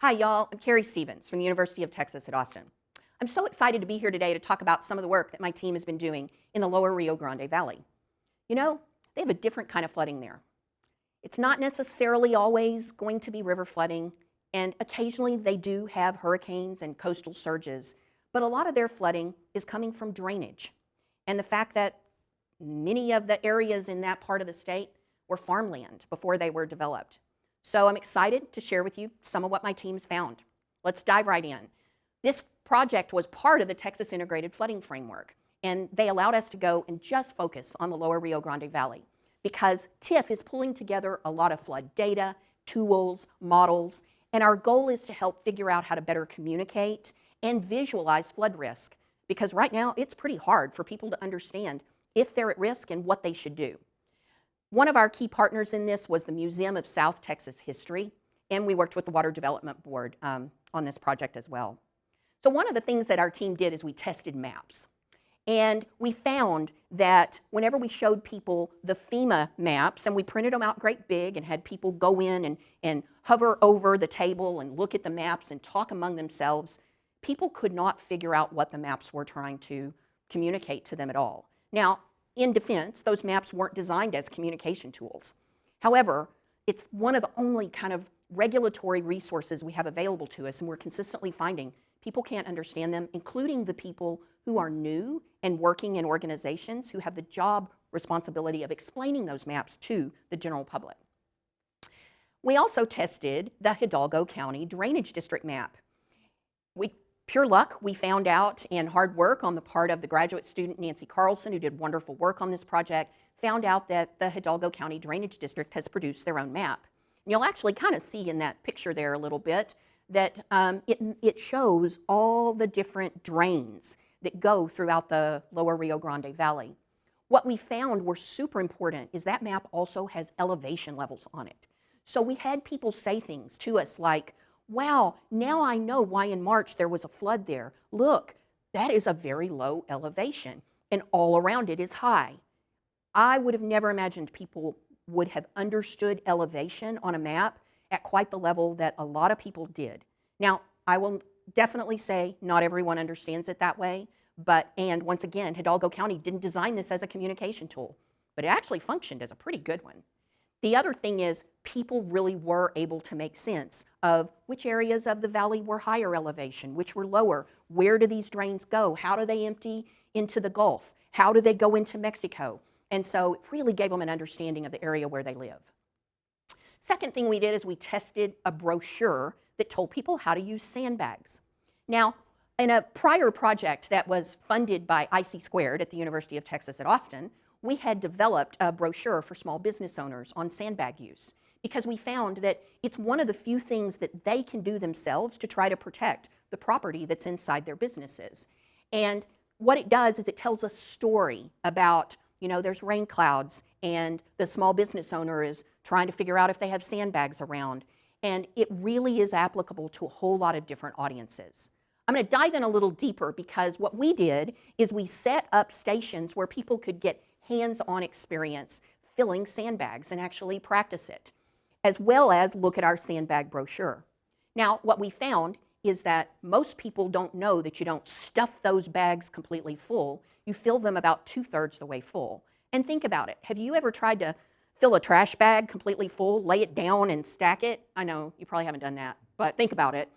Hi, y'all. I'm Keri Stevens from the University of Texas at Austin. I'm so excited to be here today to talk about some of the work that my team has been doing in the lower Rio Grande Valley. You know, they have a different kind of flooding there. It's not necessarily always going to be river flooding, and occasionally they do have hurricanes and coastal surges, but a lot of their flooding is coming from drainage. And the fact that many of the areas in that part of the state were farmland before they were developed. So I'm excited to share with you some of what my team's found. Let's dive right in. This project was part of the Texas Integrated Flooding Framework, and they allowed us to go and just focus on the lower Rio Grande Valley because TIF is pulling together a lot of flood data, tools, models, and our goal is to help figure out how to better communicate and visualize flood risk because right now it's pretty hard for people to understand if they're at risk and what they should do. One of our key partners in this was the Museum of South Texas History, and we worked with the Water Development Board on this project as well. So one of the things that our team did is we tested maps. And we found that whenever we showed people the FEMA maps, and we printed them out great big and had people go in and hover over the table and look at the maps and talk among themselves, people could not figure out what the maps were trying to communicate to them at all. Now, in defense, those maps weren't designed as communication tools. However, it's one of the only kind of regulatory resources we have available to us, and we're consistently finding people can't understand them, including the people who are new and working in organizations who have the job responsibility of explaining those maps to the general public. We also tested the Hidalgo County Drainage District map. Pure luck, we found out, and hard work on the part of the graduate student Nancy Carlson, who did wonderful work on this project, found out that the Hidalgo County Drainage District has produced their own map. And you'll actually kind of see in that picture there a little bit that it shows all the different drains that go throughout the lower Rio Grande Valley. What we found were super important is that map also has elevation levels on it. So we had people say things to us like, wow, now I know why in March there was a flood there. Look, that is a very low elevation, and all around it is high. I would have never imagined people would have understood elevation on a map at quite the level that a lot of people did. Now, I will definitely say not everyone understands it that way, and once again, Hidalgo County didn't design this as a communication tool, but it actually functioned as a pretty good one. The other thing is people really were able to make sense of which areas of the valley were higher elevation, which were lower, where do these drains go, how do they empty into the Gulf, how do they go into Mexico, and so it really gave them an understanding of the area where they live. Second thing we did is we tested a brochure that told people how to use sandbags. Now, in a prior project that was funded by IC² at the University of Texas at Austin, we had developed a brochure for small business owners on sandbag use because we found that it's one of the few things that they can do themselves to try to protect the property that's inside their businesses. And what it does is it tells a story about, you know, there's rain clouds and the small business owner is trying to figure out if they have sandbags around. And it really is applicable to a whole lot of different audiences. I'm going to dive in a little deeper because what we did is we set up stations where people could get hands-on experience filling sandbags and actually practice it, as well as look at our sandbag brochure. Now, what we found is that most people don't know that you don't stuff those bags completely full. You fill them about 2/3 the way full. And think about it. Have you ever tried to fill a trash bag completely full, lay it down and stack it? I know you probably haven't done that, but think about it.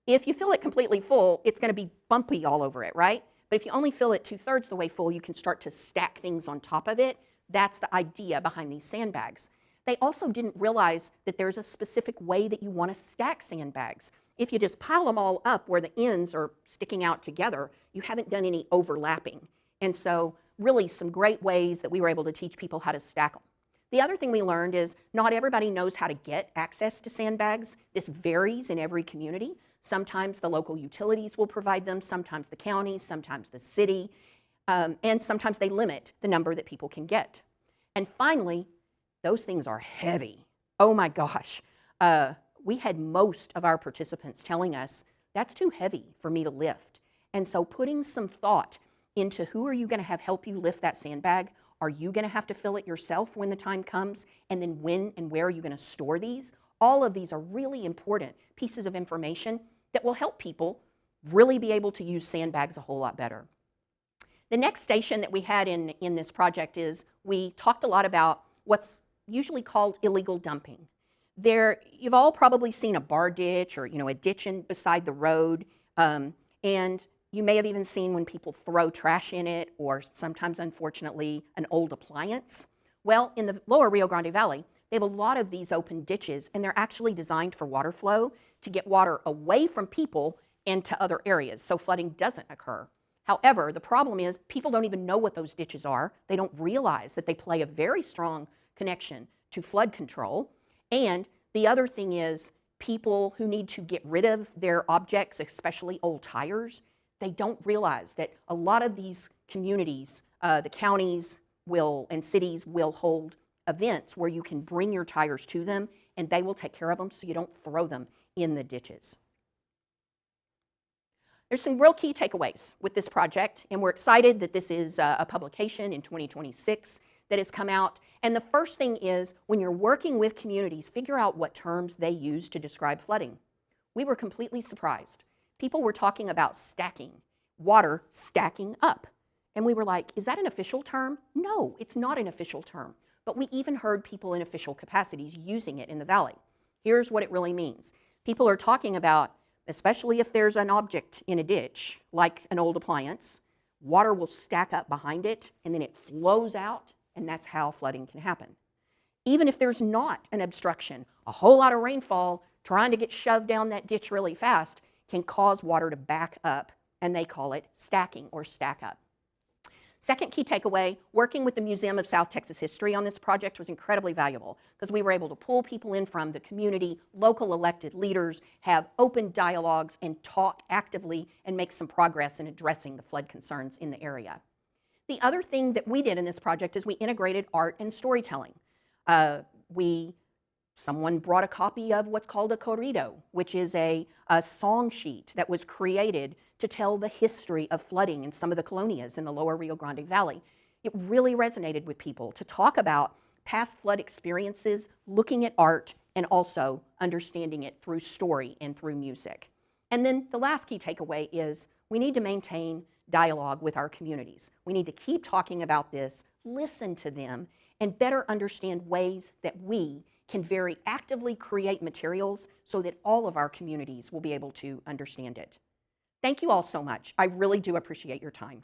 If you fill it completely full, it's going to be bumpy all over it, right? But if you only fill it 2/3 the way full, you can start to stack things on top of it. That's the idea behind these sandbags. They also didn't realize that there's a specific way that you want to stack sandbags. If you just pile them all up where the ends are sticking out together, you haven't done any overlapping. And so really some great ways that we were able to teach people how to stack them. The other thing we learned is not everybody knows how to get access to sandbags. This varies in every community. Sometimes the local utilities will provide them, sometimes the county, sometimes the city, and sometimes they limit the number that people can get. And finally, those things are heavy. Oh my gosh. We had most of our participants telling us, that's too heavy for me to lift. And so putting some thought into who are you going to have help you lift that sandbag? Are you going to have to fill it yourself when the time comes? And then when and where are you going to store these? All of these are really important pieces of information that will help people really be able to use sandbags a whole lot better. The next station that we had in this project is we talked a lot about what's usually called illegal dumping. You've all probably seen a bar ditch or a ditch beside the road, and you may have even seen when people throw trash in it, or sometimes, unfortunately, an old appliance. Well, in the lower Rio Grande Valley, they have a lot of these open ditches, and they're actually designed for water flow to get water away from people and to other areas, so flooding doesn't occur. However, the problem is people don't even know what those ditches are. They don't realize that they play a very strong connection to flood control. And the other thing is people who need to get rid of their objects, especially old tires, they don't realize that a lot of these communities, the counties and cities will hold events where you can bring your tires to them and they will take care of them so you don't throw them in the ditches. There's some real key takeaways with this project, and we're excited that this is a publication in 2026 that has come out. And the first thing is, when you're working with communities, figure out what terms they use to describe flooding. We were completely surprised. People were talking about stacking, water stacking up. And we were like, is that an official term? No, it's not an official term. But we even heard people in official capacities using it in the valley. Here's what it really means. People are talking about, especially if there's an object in a ditch, like an old appliance, water will stack up behind it, and then it flows out, and that's how flooding can happen. Even if there's not an obstruction, a whole lot of rainfall trying to get shoved down that ditch really fast can cause water to back up, and they call it stacking or stack up. Second key takeaway, working with the Museum of South Texas History on this project was incredibly valuable because we were able to pull people in from the community, local elected leaders, have open dialogues and talk actively and make some progress in addressing the flood concerns in the area. The other thing that we did in this project is we integrated art and storytelling. Someone brought a copy of what's called a corrido, which is a song sheet that was created to tell the history of flooding in some of the colonias in the lower Rio Grande Valley. It really resonated with people to talk about past flood experiences, looking at art, and also understanding it through story and through music. And then the last key takeaway is we need to maintain dialogue with our communities. We need to keep talking about this, listen to them, and better understand ways that we can very actively create materials so that all of our communities will be able to understand it. Thank you all so much. I really do appreciate your time.